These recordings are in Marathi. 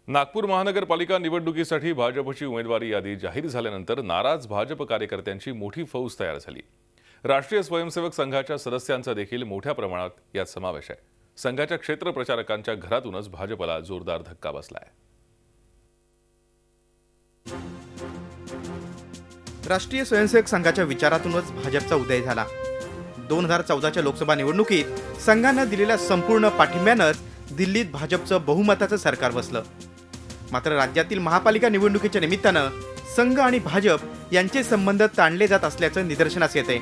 नागपूर महानगरपालिका निवडणुकीसाठी भाजपची उमेदवारी यादी जाहीर झाल्यानंतर नाराज भाजप कार्यकर्त्यांची मोठी फौज तयार झाली। राष्ट्रीय स्वयंसेवक संघाच्या सदस्यांचा देखील मोठ्या प्रमाणात यात समावेश आहे। संघाच्या क्षेत्र प्रचारकांच्या घरातूनच भाजपला जोरदार धक्का बसलाय। राष्ट्रीय स्वयंसेवक संघाच्या विचारातूनच भाजपचा उदय झाला। 2014च्या लोकसभा निवडणुकीत संघानं दिलेल्या संपूर्ण पाठिंब्यानंच दिल्लीत भाजपचं बहुमताचं सरकार बसलं। मात्र राज्यातील महापालिका निवडणुकीच्या निमित्तानं संघ आणि भाजप यांचे संबंध ताणले जात असल्याचं निदर्शनास येते।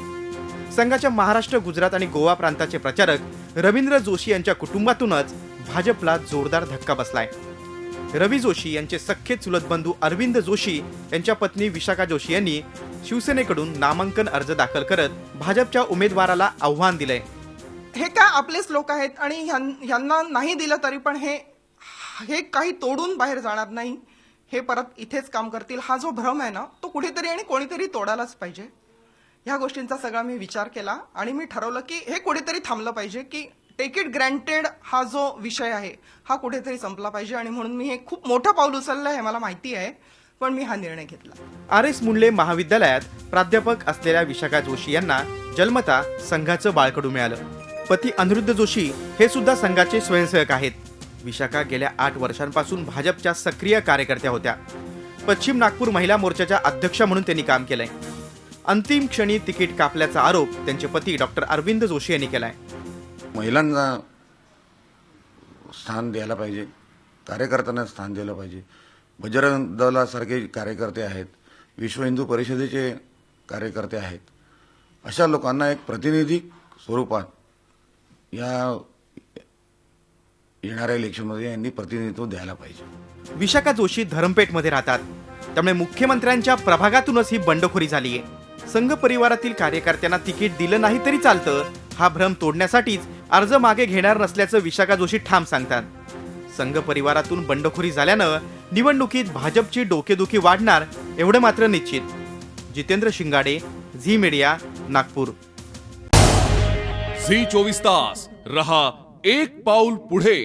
संघाच्या महाराष्ट्र, गुजरात आणि गोवा प्रांताचे प्रचारक रवींद्र जोशी यांच्या कुटुंबातूनच भाजपला जोरदार धक्का बसलाय। रवी जोशी यांचे सख्खे चुलत बंधू अरविंद जोशी यांच्या पत्नी विशाखा जोशी यांनी शिवसेनेकडून नामांकन अर्ज दाखल करत भाजपच्या उमेदवाराला आव्हान दिलंय। हे काय आपलेच लोक आहेत आणि ह्यांना नाही दिलं तरी पण हे काही तोडून बाहेर जाणार नाही, हे परत इथेच काम करतील। हा जो भ्रम आहे ना, तो कुठेतरी आणि कोणीतरी तोडायलाच पाहिजे। ह्या गोष्टींचा सगळा मी विचार केला आणि मी ठरवलं की हे कुठेतरी थांबलं पाहिजे, की टेक इट ग्रँटेड हा जो विषय आहे हा कुठेतरी संपला पाहिजे। आणि म्हणून मी हे खूप मोठं पाऊल उचललं हे मला माहिती आहे, पण मी हा निर्णय घेतला। RS मुंडले महाविद्यालयात प्राध्यापक असलेल्या विशाखा जोशी यांना जन्मता संघाचं बाळकडू मिळालं। पती अनिरुद्ध जोशी हे सुद्धा संघाचे स्वयंसेवक आहेत। विशाखा गेल्या 8 वर्षांपासून भाजपच्या सक्रिय कार्यकर्त्या होत्या। पश्चिम नागपूर महिला मोर्चाच्या अध्यक्ष म्हणून त्यांनी काम केलंय। अंतिम क्षणी तिकीट कापल्याचा आरोप त्यांचे पती डॉक्टर अरविंद जोशी यांनी केलाय। महिलांना स्थान द्यायला पाहिजे, कार्यकर्त्यांना स्थान दिलं पाहिजे। बजरंग दलासारखे कार्यकर्ते आहेत, विश्व हिंदू परिषदेचे कार्यकर्ते आहेत। अशा लोकांना एक प्रतिनिधी स्वरूपात या येणाऱ्या इलेक्शनमध्ये यांनी प्रतिनिधित्व द्यायला पाहिजे। विशाखा जोशी धरमपेठमध्ये राहतात, त्यामुळे मुख्यमंत्र्यांच्या प्रभागातूनच ही बंडखोरी झालीय। संघ परिवारातील कार्यकर्त्यांना तिकीट दिलं नाही तरी चालतं, हा भ्रम तोडण्यासाठीच अर्ज मागे घेणार नसल्याचं विशाखा जोशी ठाम सांगतात। संघ परिवारातून बंडखोरी झाल्यानं निवडणुकीत भाजपची डोकेदुखी वाढणार एवढं मात्र निश्चित। जितेंद्र शिंगाडे, झी मीडिया, नागपूर। झी 24 तास रहा एक पाऊल पुढे।